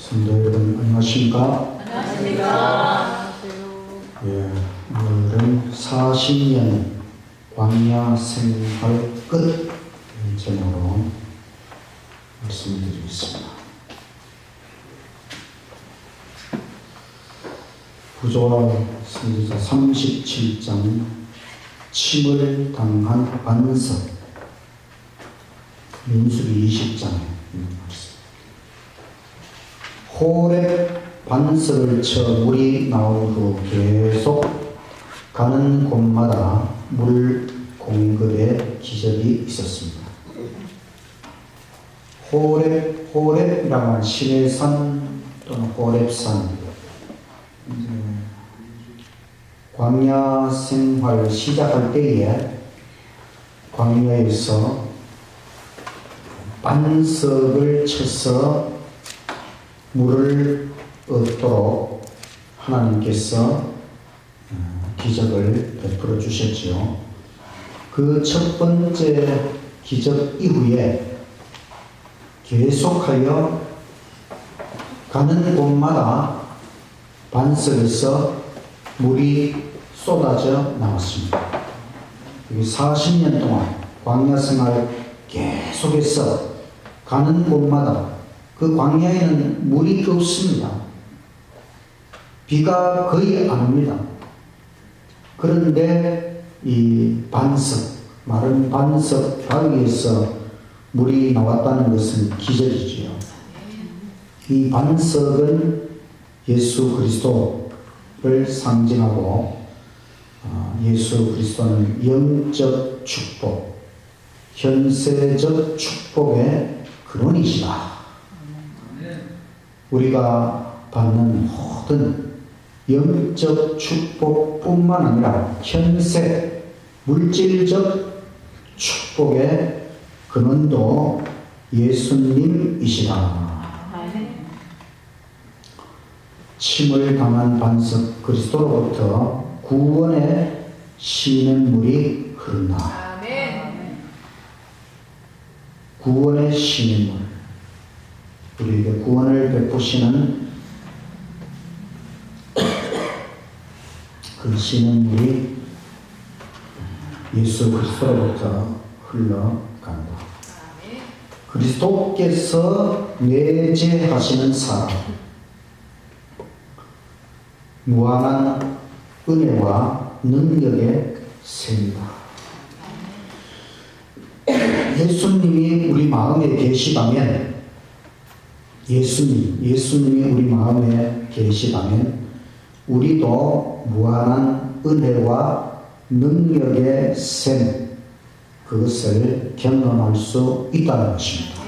성도 여러분 안녕하십니까? 안녕하십니까? 오늘은 40년 광야 생활 끝 제목으로 말씀을 드리겠습니다. 부조와 선지자 37장 침을 당한 반석, 민수기 20장에 호렙 반석을 쳐 물이 나온 후 계속 가는 곳마다 물 공급에 기적이 있었습니다. 호렙이라고 하는 신의 산 또는 호렙산, 광야 생활을 시작할 때에 광야에서 반석을 쳐서 물을 얻도록 하나님께서 기적을 베풀어 주셨지요. 그 첫 번째 기적 이후에 계속하여 가는 곳마다 반석에서 물이 쏟아져 나왔습니다. 40년 동안 광야 생활 계속해서 가는 곳마다 그 광야에는 물이 없습니다. 비가 거의 안 옵니다. 그런데 이 반석, 마른 반석 바위에서 물이 나왔다는 것은 기적이지요. 이 반석은 예수 그리스도를 상징하고 예수 그리스도는 영적 축복, 현세적 축복의 근원이시다. 우리가 받는 모든 영적 축복뿐만 아니라 현세 물질적 축복의 근원도 예수님이시다. 침을 당한 반석 그리스도로부터 구원의 시냇물이 흐른다. 구원의 시냇물, 우리에게 구원을 베푸시는 그 시냇물이 예수 그리스도로부터 흘러간다. 그리스도께서 내재하시는 사랑, 무한한 은혜와 능력의 셈이다. 예수님이 우리 마음에 계시다면, 예수님이 우리 마음에 계시다면 우리도 무한한 은혜와 능력의 셈, 그것을 경험할 수 있다는 것입니다.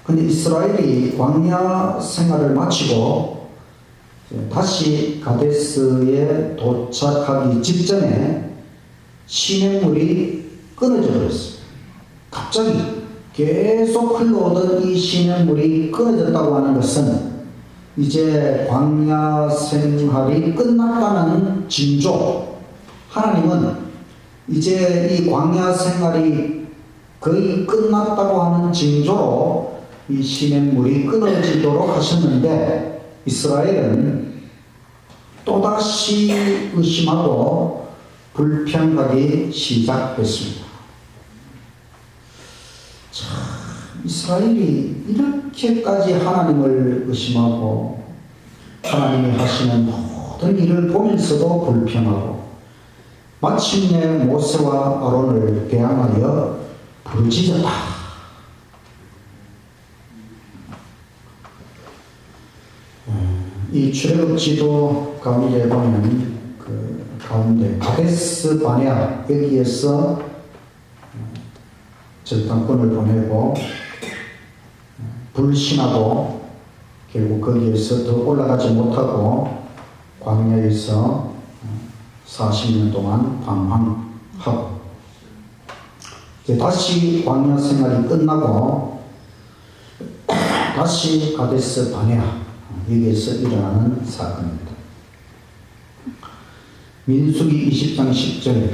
근데 이스라엘이 광야 생활을 마치고 다시 가데스에 도착하기 직전에 시냇물이 끊어져 버렸어요. 갑자기 계속 흘러오던 이 시냇물이 끊어졌다고 하는 것은 이제 광야 생활이 끝났다는 징조. 하나님은 이제 이 광야 생활이 거의 끝났다고 하는 징조로 이 시냇물이 끊어지도록 하셨는데 이스라엘은 또다시 의심하고 불평하기 시작했습니다. 참, 이스라엘이 이렇게까지 하나님을 의심하고 하나님이 하시는 모든 일을 보면서도 불평하고 마침내 모세와 아론을 대항하여 부르짖었다. 이 출애굽지도 가운데 보면 그 가운데 가데스 바네아 여기에서 절단권을 보내고 불신하고 결국 거기에서 더 올라가지 못하고 광야에서 40년 동안 방황하고 다시 광야 생활이 끝나고 다시 가데스 바네아 여기에서 일어나는 사건입니다. 민수기 20장 10절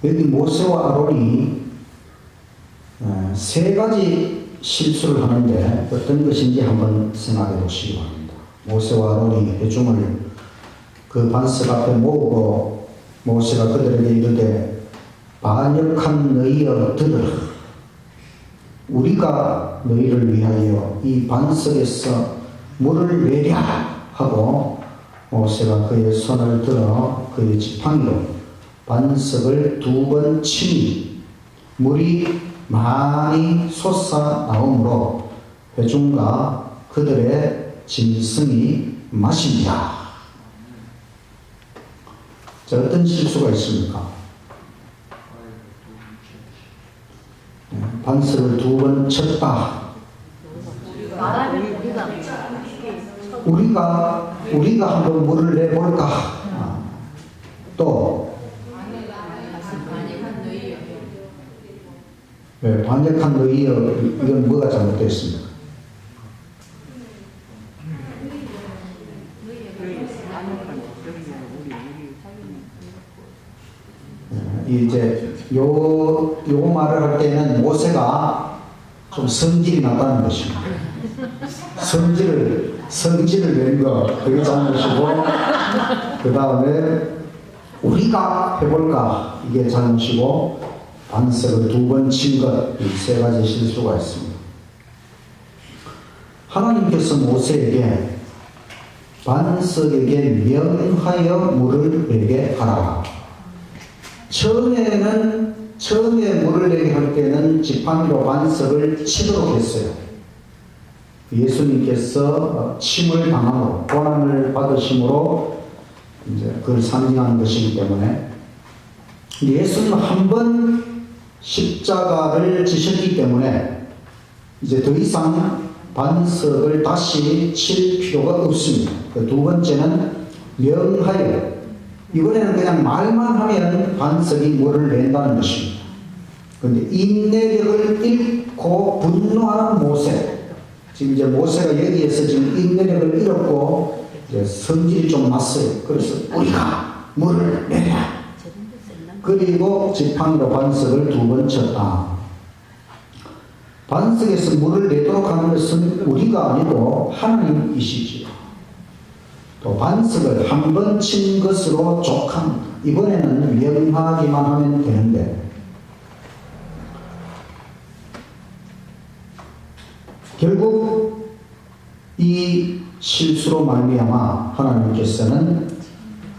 여기 모세와 아론이 세 가지 실수를 하는데 어떤 것인지 한번 생각해 보시기 바랍니다. 모세와 아론이 회중을 그 반석 앞에 모으고 모세가 그들에게 이르되 반역한 너희여 들으라. 우리가 너희를 위하여 이 반석에서 물을 내랴 하고 모세가 그의 손을 들어 그의 지팡이로 반석을 2번 치니 물이 많이 솟아나오므로 회중과 그들의 짐승이 마십니다. 자, 어떤 실수가 있습니까? 반석을 2번 쳤다. 우리가 한번 물을 내볼까? 또 반역한 너희여, 이건 뭐가 잘못됐습니까? 이제 요 말을 할 때는 모세가 좀 성질이 났다는 것입니다. 성질을 낸 거, 그게 잘못이고, 그 다음에 우리가 해볼까, 이게 잘못이고, 반석을 2번 친 것, 이 세 가지 실수가 있습니다. 하나님께서 모세에게 반석에게 명하여 물을 내게 하라. 처음에 물을 내게 할 때는 지팡이로 반석을 치도록 했어요. 예수님께서 침을 당함으로, 고난을 받으심으로 이제 그걸 상징하는 것이기 때문에 예수님은 한 번 십자가를 지셨기 때문에 이제 더 이상 반석을 다시 칠 필요가 없습니다. 그 2번째는 명하여, 이번에는 그냥 말만 하면 반석이 물을 낸다는 것입니다. 그런데 인내력을 잃고 분노하는 모세, 지금 이제 모세가 여기에서 지금 인내력을 잃었고 이제 성질이 좀 났어요. 그래서 우리가 물을 내랴. 그리고 지팡이로 반석을 2번 쳤다. 반석에서 물을 내도록 하는 것은 우리가 아니고 하나님이시지요. 또 반석을 한 번 친 것으로 족합니다. 이번에는 명하기만 하면 되는데 결국 이 실수로 말미암아 하나님께서는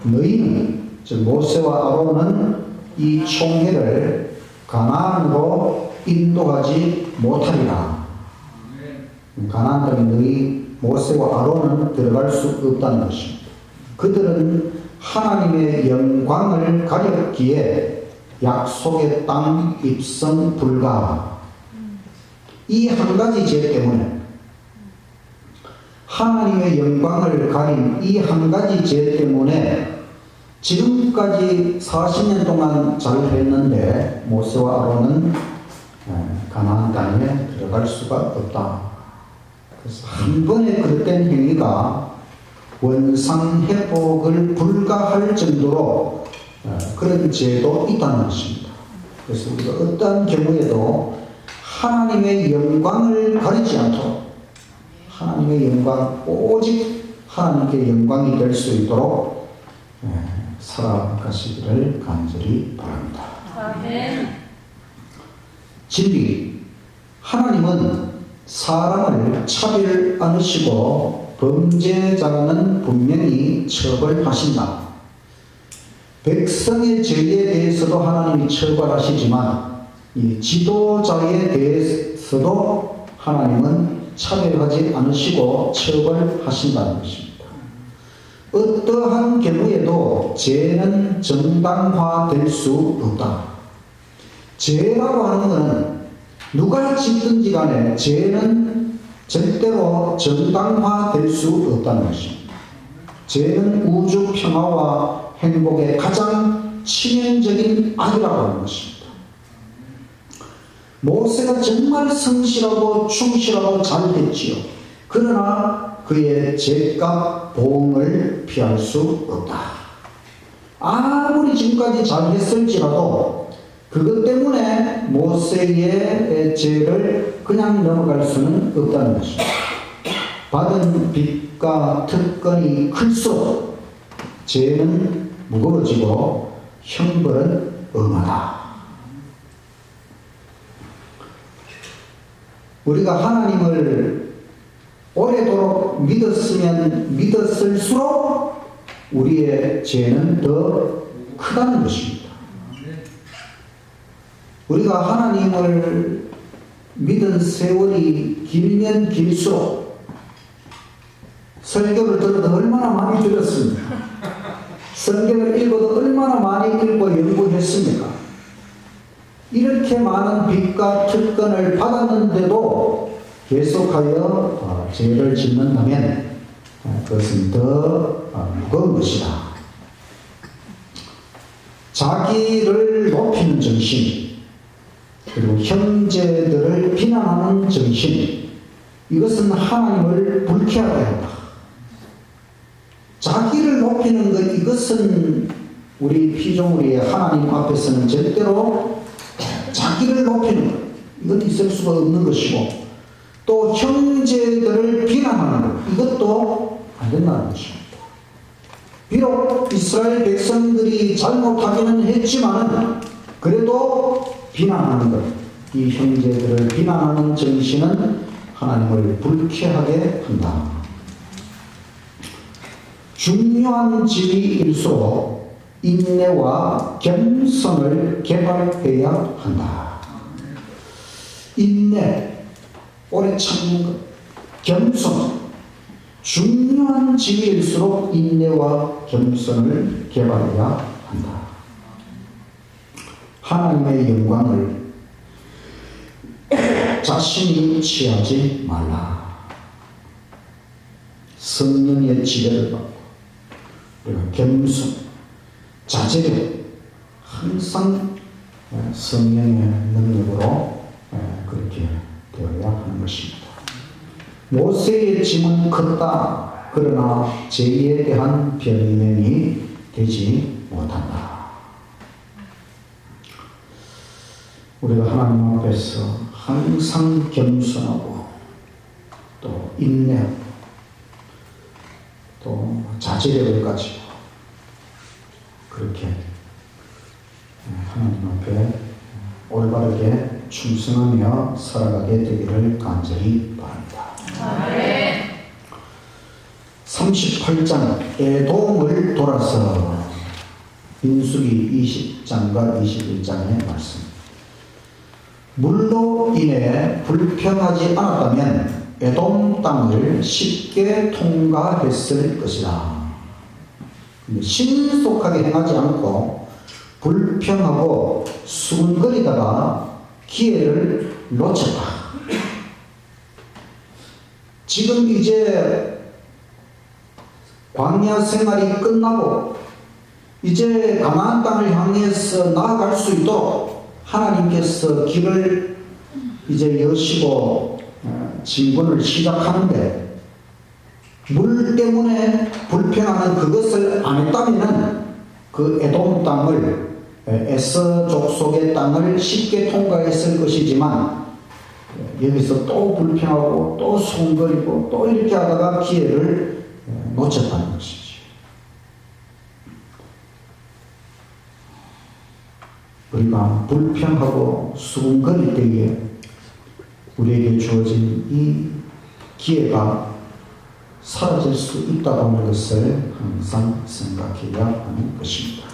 너희는, 즉 모세와 아론은 이 총회를 가나안으로 인도하지 못하리라. 가나안 땅에 너희 모세와 아론은 들어갈 수 없다는 것입니다. 그들은 하나님의 영광을 가렸기에 약속의 땅 입성 불가. 이 한 가지 죄 때문에, 하나님의 영광을 가린 이 한 가지 죄 때문에 지금까지 40년 동안 잘 했는데 모세와 아론은 가나안 땅에 들어갈 수가 없다. 그래서 한 번에 그릇된 행위가 원상회복을 불가할 정도로 그런 죄도 있다는 것입니다. 그래서 우리가 어떠한 경우에도 하나님의 영광을 가리지 않도록, 하나님의 영광, 오직 하나님께 영광이 될 수 있도록 살아가시기를 간절히 바랍니다. 아멘. 진리, 하나님은 사람을 차별 않으시고 범죄자는 분명히 처벌하신다. 백성의 죄에 대해서도 하나님이 처벌하시지만 이 지도자에 대해서도 하나님은 차별하지 않으시고 처벌하신다는 것입니다. 어떠한 경우에도 죄는 정당화될 수 없다. 죄라고 하는 것은 누가 짓든지 간에 죄는 절대로 정당화될 수 없다는 것입니다. 죄는 우주 평화와 행복의 가장 치명적인 악이라고 하는 것입니다. 모세가 정말 성실하고 충실하고 잘했지요. 그러나 그의 죄값 보응을 피할 수 없다. 아무리 지금까지 잘했을지라도 그것 때문에 모세의 죄를 그냥 넘어갈 수는 없다는 것입니다. 받은 빚과 특권이 클수록 죄는 무거워지고 형벌은 엄하다. 우리가 하나님을 오래도록 믿었을수록 우리의 죄는 더 크다는 것입니다. 우리가 하나님을 믿은 세월이 길면 길수록 설교를 들어도 얼마나 많이 들었습니까? 성경을 읽어도 얼마나 많이 읽고 연구했습니까? 이렇게 많은 빚과 특권을 받았는데도 계속하여 죄를 짓는다면 그것은 더 무거운 것이다. 자기를 높이는 정신, 그리고 형제들을 비난하는 정신, 이것은 하나님을 불쾌하게 한다. 자기를 높이는 것, 이것은 우리 피조물의 하나님 앞에서는 절대로 자기를 높이는 것, 이건 있을 수가 없는 것이고, 또 형제들을 비난하는 것, 이것도 안 된다는 것입니다. 비록 이스라엘 백성들이 잘못하기는 했지만 그래도 비난하는 것, 이 형제들을 비난하는 정신은 하나님을 불쾌하게 한다. 중요한 진리일수록 인내와 겸손을 개발해야 한다. 인내, 오래 참는 것, 겸손, 중요한 진리일수록 인내와 겸손을 개발해야 한다. 하나님의 영광을 자신이 취하지 말라. 성령의 지배를 받고 그리고 겸손, 자제력, 항상 성령의 능력으로 그렇게 되어야 하는 것입니다. 모세의 짐은 컸다. 그러나 죄에 대한 변명이 되지 못한다. 우리가 하나님 앞에서 항상 겸손하고 또 인내하고 또 자제력을 가지고 그렇게 하나님 앞에 올바르게 충성하며 살아가게 되기를 간절히 바랍니다. 아멘. 38장 에돔을 돌아서 민수기 20장과 21장의 말씀. 물로 인해 불평하지 않았다면 에돔 땅을 쉽게 통과했을 것이다. 신속하게 행하지 않고 불평하고 수군거리다가 기회를 놓쳤다. 지금 이제 광야 생활이 끝나고 이제 가나안 땅을 향해서 나아갈 수 있도록 하나님께서 길을 이제 여시고 진군을 시작하는데 물 때문에 불평하는 그것을 안 했다면 그 에돔 땅을 에서 족속의 땅을 쉽게 통과했을 것이지만 여기서 또 불평하고 또 손거리고 또 이렇게 하다가 기회를 놓쳤다는 것이지. 우리가 불평하고 수군거릴 때에 우리에게 주어진 이 기회가 사라질 수 있다는 것을 항상 생각해야 하는 것입니다.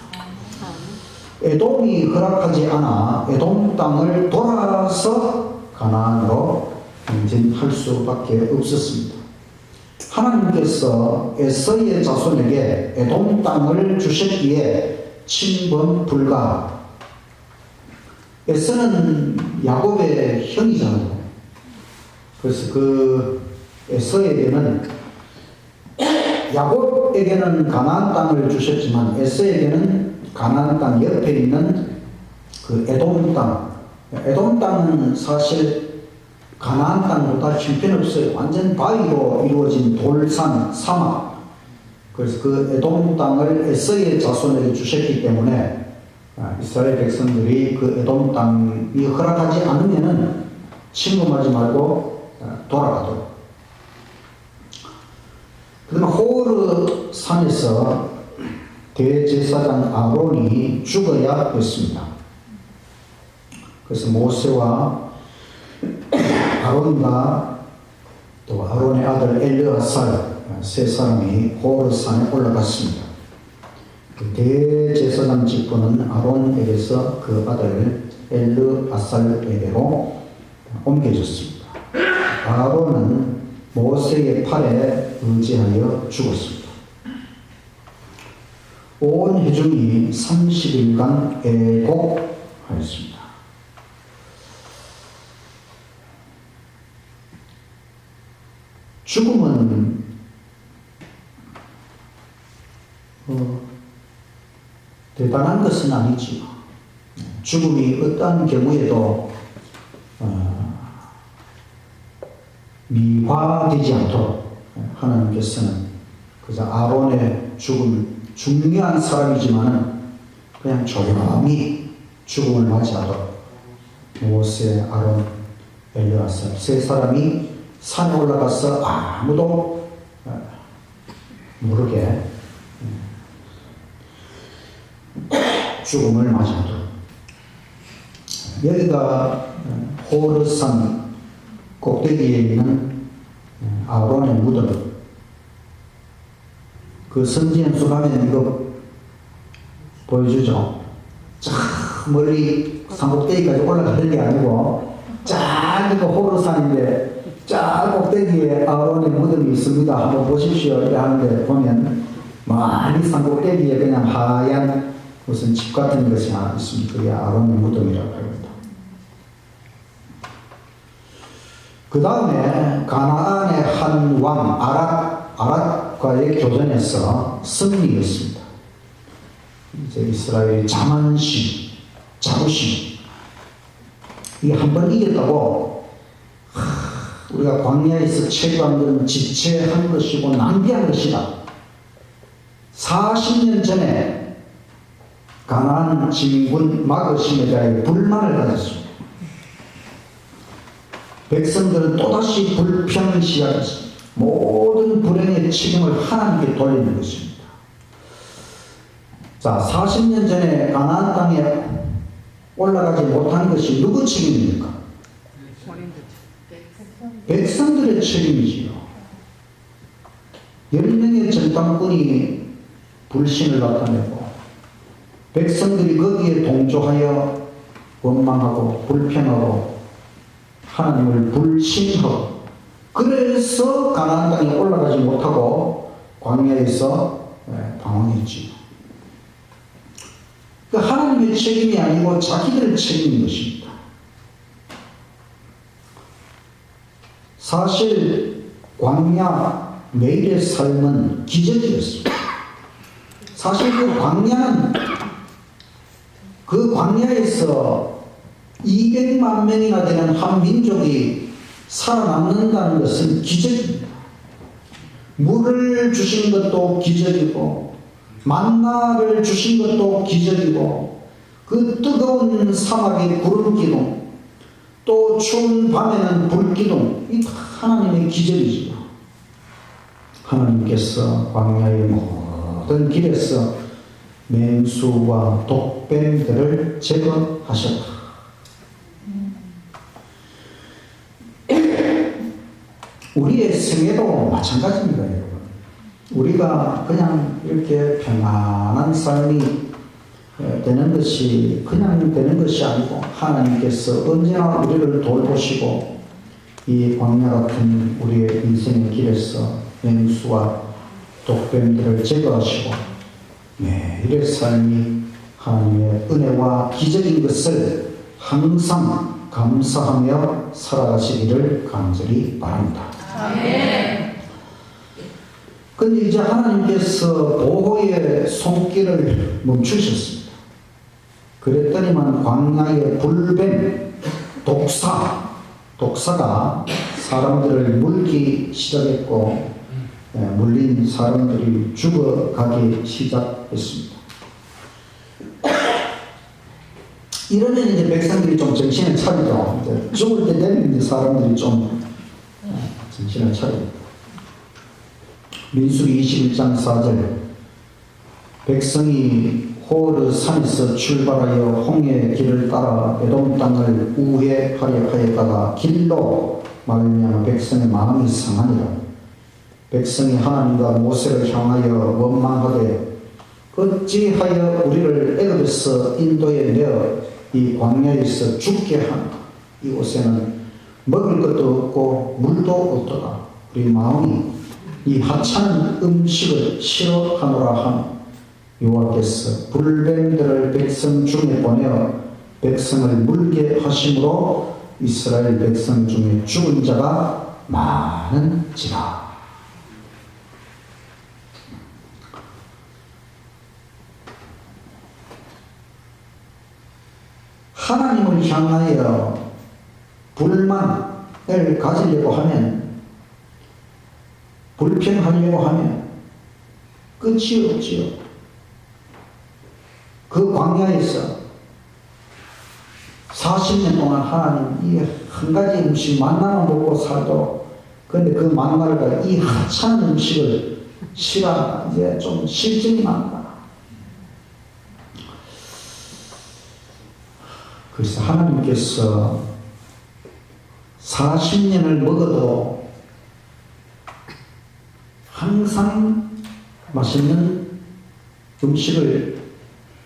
에돔이 허락하지 않아 에돔 땅을 돌아서 가나안으로 행진할 수밖에 없었습니다. 하나님께서 에서의 자손에게 에돔 땅을 주셨기에 침범 불가. 에서는 야곱의 형이잖아요. 그래서 그 에서에게는 야곱에게는 가나안 땅을 주셨지만 에서에게는 가나안 땅 옆에 있는 그 에돔 땅. 에돔 땅은 사실 가나안 땅보다 형편없어요. 완전 바위로 이루어진 돌산, 사막. 그래서 그 에돔 땅을 에서의 자손에게 주셨기 때문에 이스라엘 백성들이 그 에돔 땅이 허락하지 않으면은 침범하지 말고 돌아가도록. 그러면 호르 산에서 대제사장 아론이 죽어야 했습니다. 그래서 모세와 아론과 또 아론의 아들 엘르아살 세 사람이 호르산에 올라갔습니다. 그 대제사장 직분은 아론에게서 그 아들 엘르아살에게로 옮겨졌습니다. 아론은 모세의 팔에 의지하여 죽었습니다. 온 회중이 30일간 애곡하였습니다. 죽음은 대단한 것은 아니지요. 죽음이 어떠한 경우에도 미화되지 않도록 하나님께서는 그저 아론의 죽음을 중요한 사람이지만은 그냥 조용히 죽음을 맞이하도록 모세, 아론, 엘르아살 세 사람이 산에 올라가서 아무도 모르게 죽음을 맞이하도록. 여기가 호르산 꼭대기에 있는 아론의 무덤. 그 선지연수 가면 이거 보여주죠. 저 멀리 산꼭대기까지 올라가는 게 아니고 저기 그 호르산인데 저 꼭대기에 아론의 무덤이 있습니다. 한번 보십시오. 이렇게 하는데 보면 많이 산꼭대기에 그냥 하얀 무슨 집 같은 것이 하나 있습니다. 그게 아론의 무덤이라고 합니다. 그 다음에 가나안의 한 왕 아랏과의 교전에서 승리했습니다. 이제 이스라엘이 자만심, 자부심, 이 한 번 이겼다고 우리가 광야에서 체류한 것은 지체한 것이고 낭비한 것이다. 40년 전에 가나안 진군 마그심에 대하여 불만을 가졌습니다. 백성들은 또다시 불평을 시작했습니다. 모든 불행의 책임을 하나님께 돌리는 것입니다. 자, 40년 전에 가나안 땅에 올라가지 못한 것이 누구 책임입니까? 백성들의 책임이지요. 10명의 정탐꾼이 불신을 나타내고 백성들이 거기에 동조하여 원망하고 불평하고 하나님을 불신하고 그래서 가나안 땅에 올라가지 못하고 광야에서 방황했지요. 그 하나님의 책임이 아니고 자기들의 책임인 것입니다. 사실 광야 매일의 삶은 기적이었습니다. 사실 그 광야에서 200만 명이나 되는 한 민족이 살아남는다는 것은 기적입니다. 물을 주신 것도 기적이고 만나를 주신 것도 기적이고 그 뜨거운 사막의 구름기둥 또 추운 밤에는 불기둥 이 다 하나님의 기적이지요. 하나님께서 광야의 모든 길에서 맹수와 독뱀들을 제거하셨다. 우리의 생애도 마찬가지입니다, 여러분. 우리가 그냥 이렇게 평안한 삶이 되는 것이 그냥 되는 것이 아니고 하나님께서 언제나 우리를 돌보시고 이 광야 같은 우리의 인생의 길에서 맹수와 독뱀들을 제거하시고 매일의 삶이 하나님의 은혜와 기적인 것을 항상 감사하며 살아가시기를 간절히 바랍니다. 그런데 이제 하나님께서 보호의 손길을 멈추셨습니다. 그랬더니만 광야의 불뱀, 독사가 사람들을 물기 시작했고 물린 사람들이 죽어가기 시작했습니다. 이러면 이제 백성들이 좀 정신을 차리죠. 이제 죽을 때 되면 이제 사람들이 좀 정신을 차립니다. 민수기 21장 4절 백성이 호르 산에서 출발하여 홍해의 길을 따라 에돔 땅을 우회하려 하였다가 길로 말미암아 백성의 마음이 상하니라. 백성이 하나님과 모세를 향하여 원망하되 어찌하여 우리를 애굽에서 인도에 내어 이 광야에서 죽게 하는가. 이곳에는 먹을 것도 없고 물도 없도다. 우리 마음이 이 하찮은 음식을 싫어하노라 함. 여호와께서 불뱀들을 백성 중에 보내어 백성을 물게 하심으로 이스라엘 백성 중에 죽은 자가 많은지라. 하나님을 향하여 불만을 가지려고 하면, 불평하려고 하면 끝이 없지요. 그 광야에서 40년 동안 하나님 이 한 가지 음식 만나만 먹고 살도록, 그런데 그 만나가 이 하찮은 음식을 싫어한다. 이제 좀 실증이 난다. 그래서 하나님께서 40년을 먹어도 항상 맛있는 음식을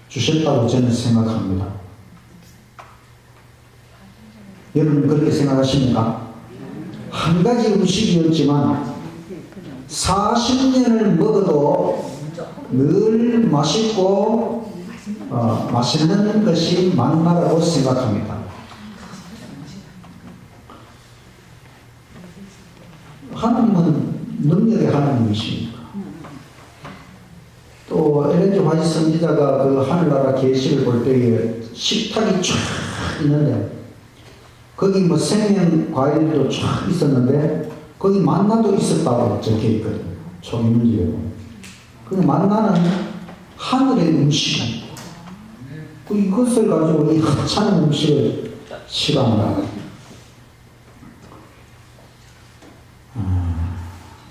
주셨다고 저는 생각합니다. 여러분 그렇게 생각하십니까? 한 가지 음식이었지만 40년을 먹어도 늘 맛있고 맛있는 것이 만나라고 생각합니다. 하나님은 능력의 하나님이십니다. 또 엘렌지 화이트 선지자가 그 하늘나라 계시를 볼 때에 식탁이 쫙 있는데 거기 뭐 생명 과일도 쫙 있었는데 거기 만나도 있었다고 적혀 있거든요. 초기문지에. 그 만나는 하늘의 음식입니다. 이것을 가지고 이 하찮은 음식을 싫어한다.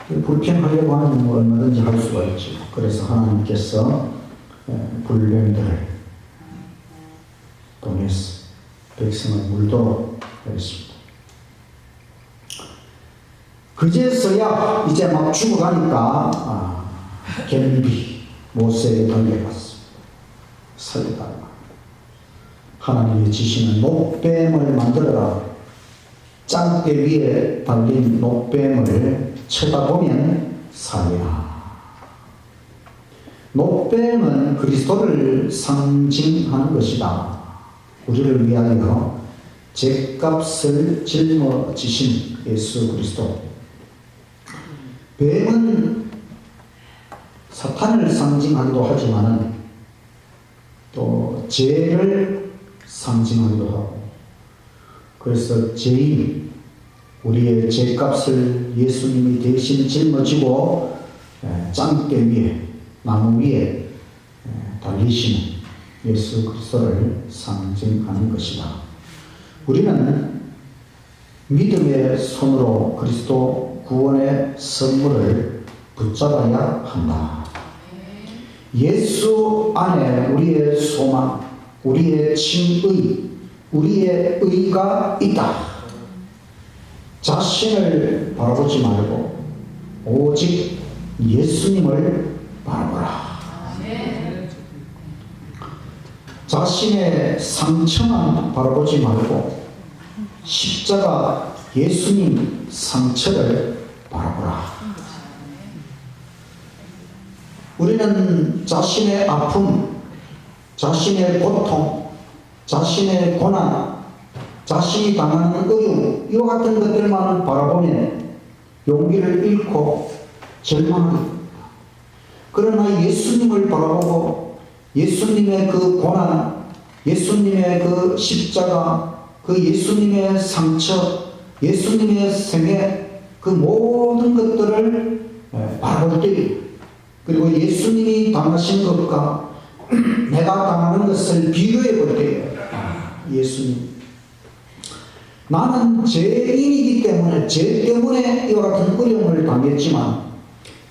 불평하려고 하면 뭐 얼마든지 할 수가 있죠. 그래서 하나님께서 불뱀들을 보내서 백성을 물도록 하였습니다. 그제서야 이제 막 죽어가니까 겸비 모세에게 던져갔습니다. 살려달라. 하나님의 지시는 녹뱀을 만들어라. 짱깨 위에 달린 녹뱀을 쳐다보면 살리라. 녹뱀은 그리스도를 상징하는 것이다. 우리를 위하여 죗값을 짊어지신 예수 그리스도. 뱀은 사탄을 상징하기도 하지만 또 죄를 상징하기도 하고, 그래서 죄인, 우리의 죄값을 예수님이 대신 짊어지고 짱깨 위에, 나무 위에 달리시는 예수 그리스도를 상징하는 것이다. 우리는 믿음의 손으로 그리스도 구원의 선물을 붙잡아야 한다. 예수 안에 우리의 소망, 우리의 칭의, 우리의 의가 있다. 자신을 바라보지 말고 오직 예수님을 바라보라. 자신의 상처만 바라보지 말고 십자가 예수님 상처를 바라보라. 우리는 자신의 아픔, 자신의 고통, 자신의 고난, 자신이 당하는 어려움, 이와 같은 것들만 바라보면 용기를 잃고 절망합니다. 그러나 예수님을 바라보고 예수님의 그 고난, 예수님의 그 십자가, 그 예수님의 상처, 예수님의 생애, 그 모든 것들을 바라볼 때, 그리고 예수님이 당하신 것과 내가 당하는 것을 비교해 볼 때, 예수님, 나는 죄인이기 때문에 죄 때문에 이와 같은 어려움을 당했지만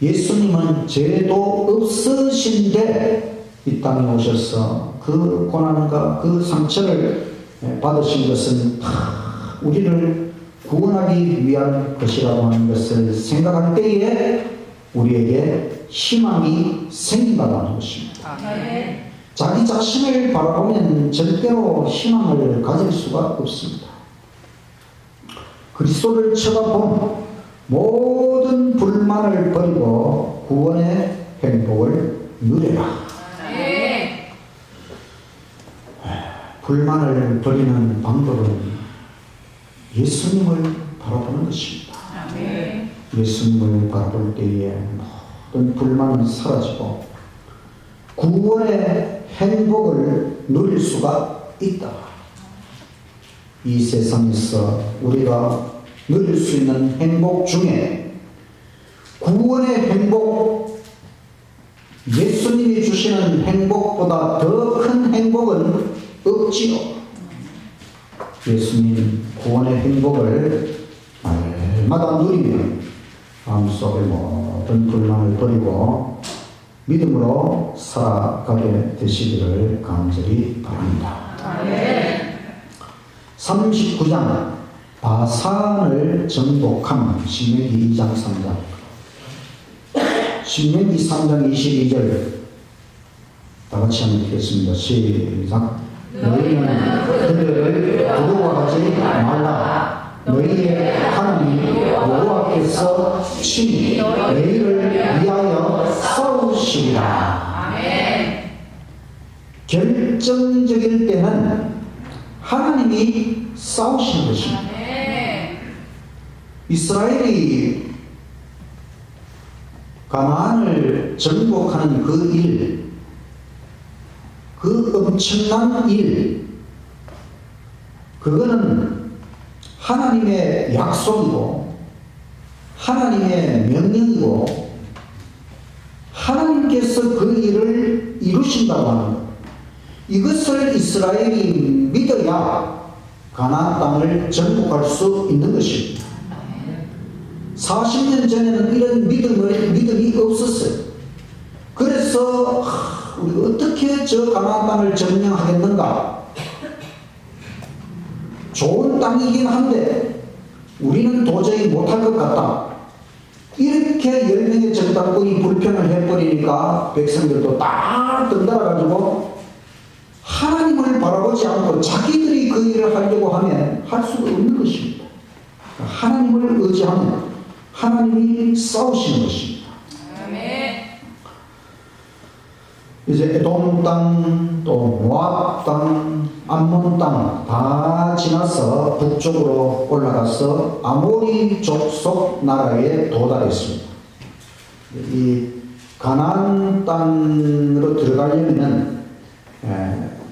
예수님은 죄도 없으신데 이 땅에 오셔서 그 고난과 그 상처를 받으신 것은 다 우리를 구원하기 위한 것이라고 하는 것을 생각할 때에 우리에게 희망이 생긴다고 하는 것입니다. 자기 자신을 바라보면 절대로 희망을 가질 수가 없습니다. 그리스도를 쳐다본 모든 불만을 버리고 구원의 행복을 누려라. 불만을 버리는 방법은 예수님을 바라보는 것입니다. 예수님을 바라볼 때에 모든 불만은 사라지고 구원의 행복을 누릴 수가 있다. 이 세상에서 우리가 누릴 수 있는 행복 중에 구원의 행복, 예수님이 주시는 행복보다 더 큰 행복은 없지요. 예수님 구원의 행복을 날마다 누리면 마음속의 모든 불만을 버리고 믿음으로 살아가게 되시기를 간절히 바랍니다. 39장 바산을 정복한 신명기 2장 3장. 신명기 3장 22절 다 같이 한번 읽겠습니다. 시작. 너희는 그들을 두려워하지 말라. 너희의 하나님 여호와께서 친히 너희를 위하여 싸우시리라. 결정적일 때는 하나님이 싸우시는 것입니다. 이스라엘이 가나안을 정복하는 그 일, 그 엄청난 일, 그거는 하나님의 약속이고 하나님의 명령이고 하나님께서 그 일을 이루신다고 하는 것. 이것을 이스라엘이 믿어야 가나안 땅을 정복할 수 있는 것입니다. 40년 전에는 이런 믿음이 없었어요. 그래서 우리가 어떻게 저 가나안 땅을 점령하겠는가? 좋은 땅이긴 한데 우리는 도저히 못할 것 같다. 이렇게 10명의 정탐꾼이 불평을 해버리니까 백성들도 딱 덩달아가지고 하나님을 바라보지 않고 자기들이 그 일을 하려고 하면 할 수가 없는 것입니다. 하나님을 의지하면 하나님이 싸우시는 것입니다. 이제 에돔 땅, 또 모압 땅, 암몬 땅 다 지나서 북쪽으로 올라가서 아모리 족속 나라에 도달했습니다. 이 가나안 땅으로 들어가려면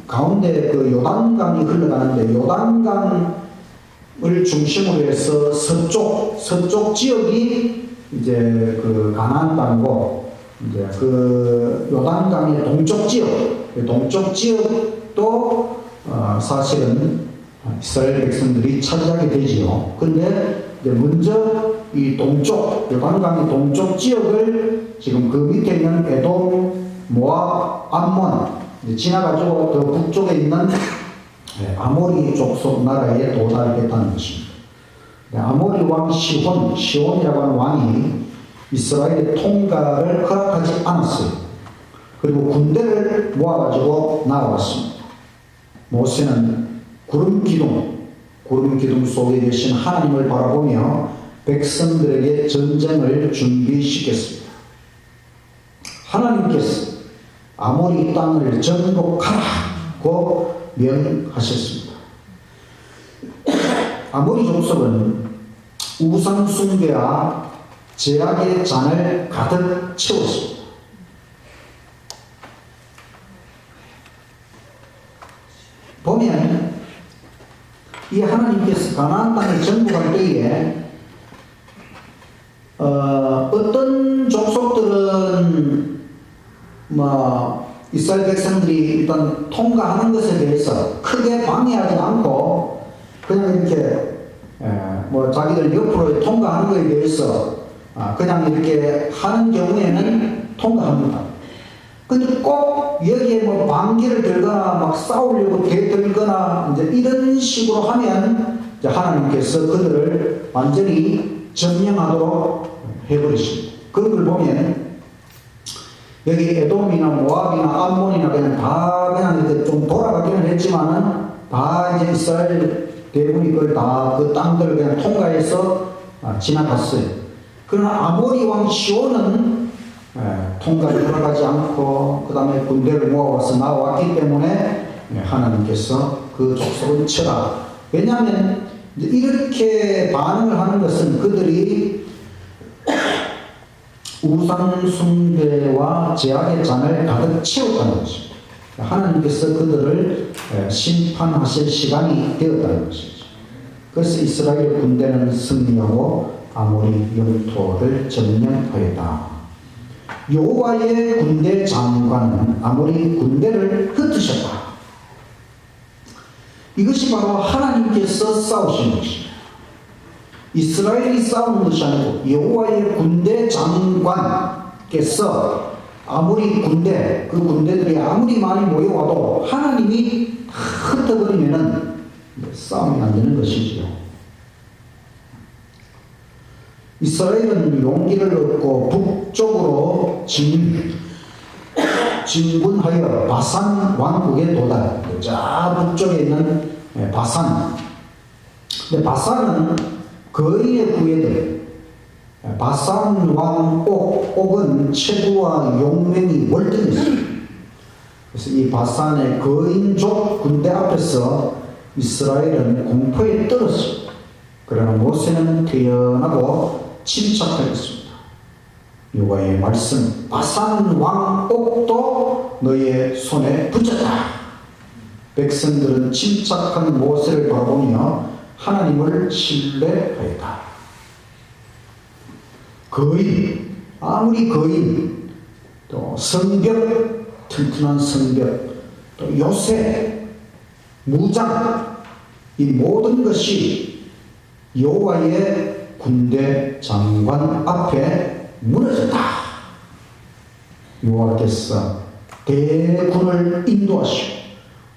가운데 그 요단강이 흘러가는데 요단강을 중심으로 해서 서쪽 지역이 이제 그 가나안 땅이고 이제 그 요단강의 동쪽 지역도 사실은 이스라엘 백성들이 차지하게 되지요. 근데 먼저 이 요단강의 동쪽 지역을 지금 그 밑에 있는 에돔, 모압, 암몬 지나가지고 더 북쪽에 있는 아모리 족속 나라에 도달했다는 것입니다. 아모리 왕 시온이라고 하는 왕이 이스라엘의 통과를 허락하지 않았어요. 그리고 군대를 모아가지고 나아왔습니다. 모세는 구름 기둥 속에 계신 하나님을 바라보며 백성들에게 전쟁을 준비시켰습니다. 하나님께서 아모리 땅을 정복하라고 명하셨습니다. 아모리 족속은 우상 숭배와 제약의 잔을 가득 채웠습니다. 보면 이 하나님께서 가나안 땅을 정복할 때에 어떤 이스라엘 백성들이 일단 통과하는 것에 대해서 크게 방해하지 않고 그냥 이렇게 자기들 옆으로 통과하는 것에 대해서 그냥 이렇게 하는 경우에는 통과합니다. 근데 꼭 여기에 반기를 들거나 막 싸우려고 대들거나 이제 이런 식으로 하면 이제 하나님께서 그들을 완전히 점령하도록 해버리십니다. 그런 걸 보면 여기 에돔이나 모압이나 암몬이나 그냥 이렇게 좀 돌아가기는 했지만은 다 이제 이스라엘 대군이 그걸 다 그 땅들을 그냥 통과해서 지나갔어요. 그러나 아모리 왕 시온은 통과를 들어가지 않고 그 다음에 군대를 모아와서 나왔기 때문에 하나님께서 그 족속을 쳐라. 왜냐하면 이렇게 반응을 하는 것은 그들이 우상 숭배와 제약의 잔을 가득 채웠다는 것입니다. 하나님께서 그들을 심판하실 시간이 되었다는 것이죠. 그래서 이스라엘 군대는 승리하고 아모리 영토를 점령하였다. 여호와의 군대 장관은 아모리 군대를 흩으셨다. 이것이 바로 하나님께서 싸우신 것입니다. 이스라엘이 싸우는 것이 아니고 여호와의 군대 장관께서 아무리 군대, 그 군대들이 아무리 많이 모여와도 하나님이 다 흩어버리면은 싸움이 안 되는 것이지요. 이스라엘은 용기를 얻고 북쪽으로 진군하여 바산 왕국에 도달합니다. 저 북쪽에 있는 바산. 근데 바산은 거인의 후예들, 바산 왕 옥은 체구와 용맹이 월등했습니다. 그래서 이 바산의 거인족 군대 앞에서 이스라엘은 공포에 떨었습니다. 그러나 모세는 태연하고 침착하였습니다. 여호와의 말씀, 바산 왕 옥도 너의 손에 붙였다. 백성들은 침착한 모세를 바라보며 하나님을 신뢰하였다. 거인, 아무리 거인, 또 성벽, 튼튼한 성벽, 또 요새, 무장, 이 모든 것이 여호와의 군대 장관 앞에 무너졌다. 여호와께서 대군을 인도하시고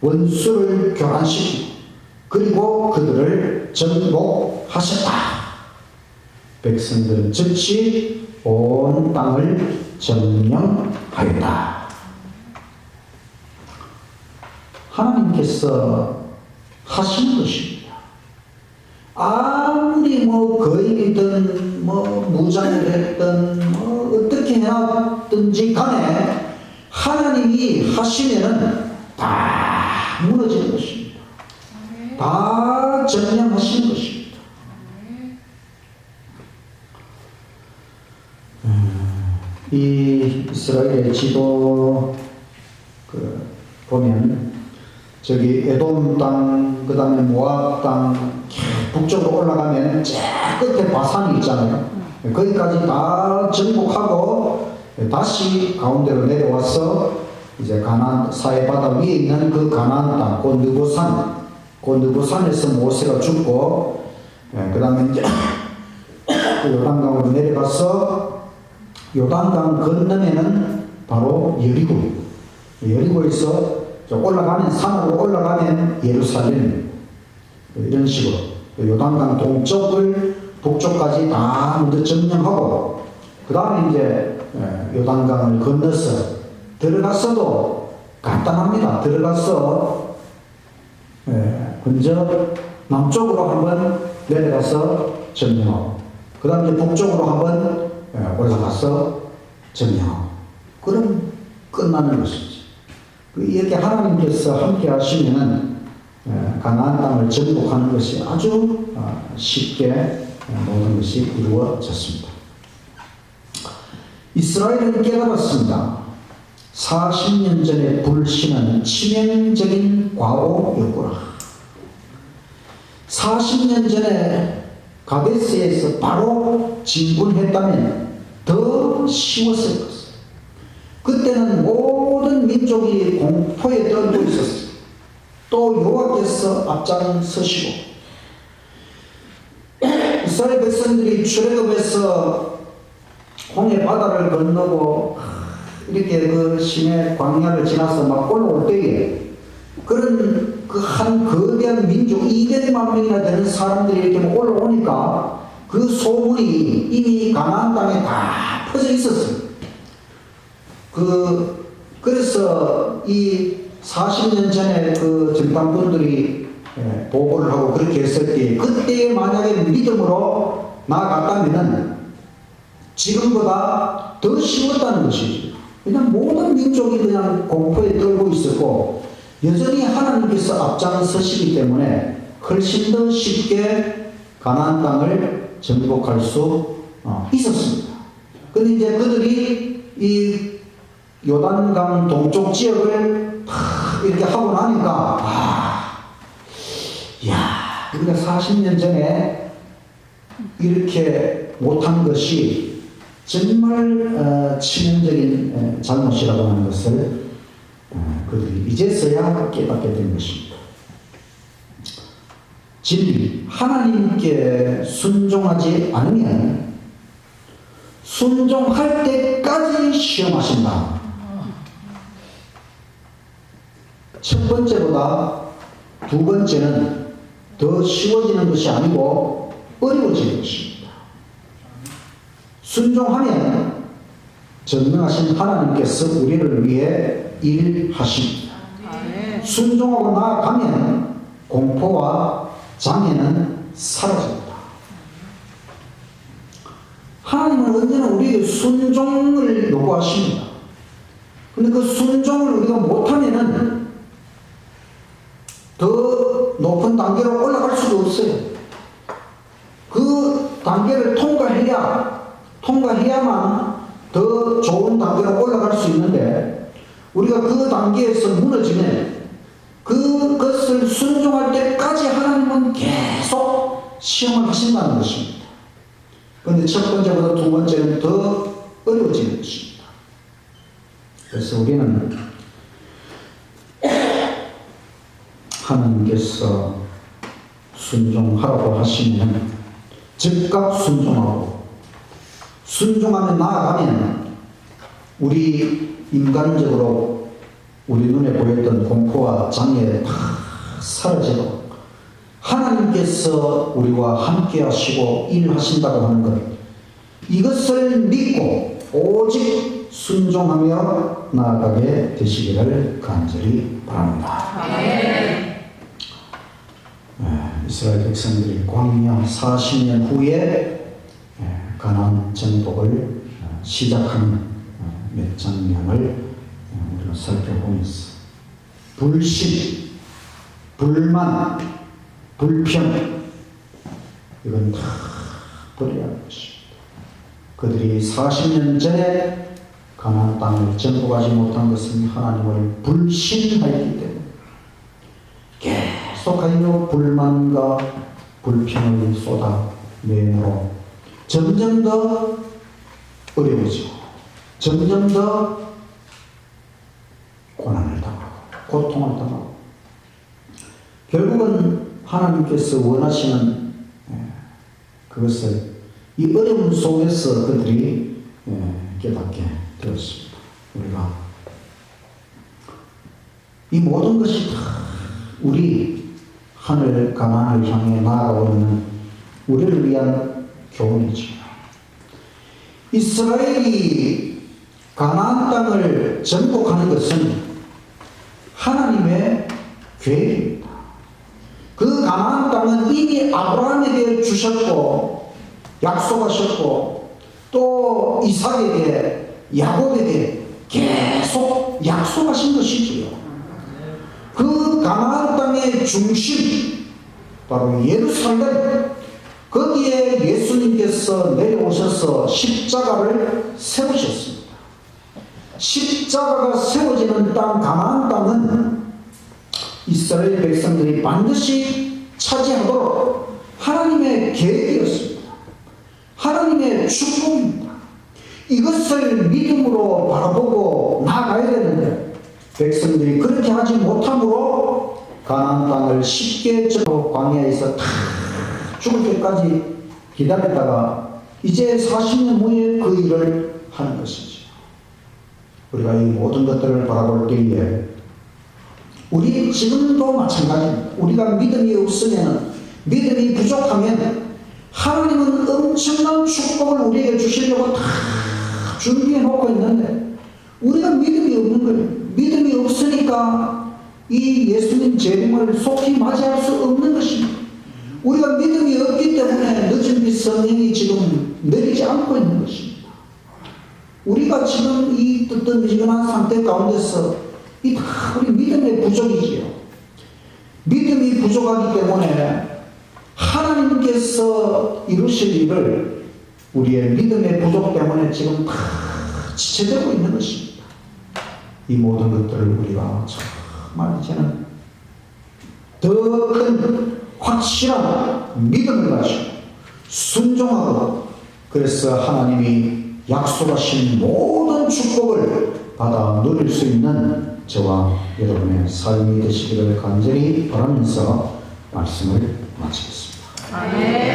원수를 교란시키고 그리고 그들을 정복하셨다. 백성들은 즉시 온 땅을 점령하였다. 하나님께서 하시는 것입니다. 아무리 거인이든 무장을 했든 어떻게 해놨든지 간에 하나님이 하시면은 다 무너지는 것입니다. 다 점령하시는 것입니다. 이 이스라엘의 지도 보면 저기 에돔 땅, 그 다음에 모압 땅, 북쪽으로 올라가면 저 끝에 바산이 있잖아요. 거기까지 다 정복하고 다시 가운데로 내려와서 이제 가나안 사해 바다 위에 있는 그 가나안 땅, 그 느보산에서 모세가 죽고, 그 다음에 이제 그 요단강으로 내려가서 요단강 건너면은 바로 여리고에서 올라가면 산으로 올라가면 예루살렘, 이런 식으로 요단강 동쪽을 북쪽까지 다 먼저 점령하고 그 다음에 이제 요단강을 건너서 들어갔어도 간단합니다. 들어가서 먼저 남쪽으로 한번 내려가서 점령하고 그 다음에 북쪽으로 한번 올라가서 점령하고 그럼 끝나는 것이지. 이렇게 하나님께서 함께 하시면은 가나안 땅을 정복하는 것이 아주 쉽게 모든 것이 이루어졌습니다. 이스라엘은 깨달았습니다. 40년 전에 불신은 치명적인 과오였구나. 40년 전에 가데스에서 바로 진군했다면 더 쉬웠을 것입니다. 그때는 모든 민족이 공포에 떨고 있었어요. 또 여호와께서 앞장서시고 이스라엘 백성들이 출애굽해서 홍해 바다를 건너고 이렇게 그 시내 광야를 지나서 막 올라올 때에 그런 그 한 거대한 민족 200만 명이나 되는 사람들이 이렇게 올라오니까 그 소문이 이미 가나안 땅에 다 퍼져 있었어요. 그래서 이 40년 전에 그 정탐꾼들이 보고를 하고 그렇게 했을 때 그때 만약에 믿음으로 나아갔다면은 지금보다 더 쉬웠다는 것이죠. 그냥 모든 민족이 그냥 공포에 떨고 있었고 여전히 하나님께서 앞장서시기 때문에 훨씬 더 쉽게 가나안 땅을 정복할 수 있었습니다. 그런데 이제 그들이 이 요단강 동쪽 지역을 이렇게 하고 나니까 우리가 40년 전에 이렇게 못한 것이 정말 치명적인 잘못이라고 하는 것을 그들이 이제서야 깨닫게 된 것입니다. 진리, 하나님께 순종하지 않으면 순종할 때까지 시험하신다. 첫 번째보다 두 번째는 더 쉬워지는 것이 아니고 어려워지는 것입니다. 순종하면 전능하신 하나님께서 우리를 위해 일하십니다. 순종하고 나아가면 공포와 장애는 사라집니다. 하나님은 언제나 우리에게 순종을 요구하십니다. 근데 그 순종을 우리가 못하면은 더 높은 단계로 올라갈 수가 없어요. 그 단계를 통과해야만 더 좋은 단계로 올라갈 수 있는데 우리가 그 단계에서 무너지면 그것을 순종할 때까지 하나님은 계속 시험을 하신다는 것입니다. 그런데 첫 번째보다 두 번째는 더 어려워지는 것입니다. 그래서 우리는 하나님께서 순종하라고 하시면 즉각 순종하고 순종하며 나아가면 우리 인간적으로 우리 눈에 보였던 공포와 장애 다 사라지고 하나님께서 우리와 함께 하시고 일하신다고 하는 것 이것을 믿고 오직 순종하며 나아가게 되시기를 간절히 바랍니다. 이스라엘 백성들이 광야 40년 후에 가나안 정복을 시작하는 몇 장면을 우리가 살펴보면서 불신, 불만, 불평 이건 다 버려야 할 것입니다. 그들이 40년 전에 가나안 땅을 정복하지 못한 것은 하나님을 불신하였기 때문에 계속하여 불만과 불평을 쏟아내므로 점점 더 어려워지고 점점 더 고난을 당하고 고통을 당하고 결국은 하나님께서 원하시는 그것을 이 어려움 속에서 그들이 깨닫게 되었습니다. 우리가 이 모든 것이 다 우리 하늘 가나안을 향해 나아가고 있는 우리를 위한 교훈이죠. 이스라엘이 가나안 땅을 정복하는 것은 하나님의 계획입니다. 그 가나안 땅은 이미 아브라함에게 주셨고 약속하셨고 또 이삭에게 야곱에게 계속 약속하신 것이지요. 그 가나안 땅의 중심 바로 예루살렘 거기에 예수님께서 내려오셔서 십자가를 세우셨습니다. 십자가가 세워지는 땅 가나안 땅은 이스라엘 백성들이 반드시 차지하도록 하나님의 계획이었습니다. 하나님의 축복입니다. 이것을 믿음으로 바라보고 나아가야 되는데 백성들이 그렇게 하지 못함으로 가나안 땅을 쉽게 저 광야에서 다 죽을 때까지 기다렸다가 이제 40년 후에 그 일을 하는 것이죠. 우리가 이 모든 것들을 바라볼 때에 우리 지금도 마찬가지입니다. 우리가 믿음이 없으면, 믿음이 부족하면 하나님은 엄청난 축복을 우리에게 주시려고 다 준비해 놓고 있는데 우리가 믿음이 없는 거예요. 믿음이 없으니까 이 예수님 재림을 속히 맞이할 수 없는 것입니다. 우리가 믿음이 없기 때문에 늦은 빛 성령이 지금 내리지 않고 있는 것입니다. 우리가 지금 이 뜨뜻미지근한 상태 가운데서 이 다 우리 믿음의 부족이지요. 믿음이 부족하기 때문에 하나님께서 이루실 일을 우리의 믿음의 부족 때문에 지금 다 지체되고 있는 것입니다. 이 모든 것들을 우리가 정말 이제는 더 큰 확실한 믿음을 가지고 순종하고, 그래서 하나님이 약속하신 모든 축복을 받아 누릴 수 있는 저와 여러분의 삶이 되시기를 간절히 바라면서 말씀을 마치겠습니다. 아멘.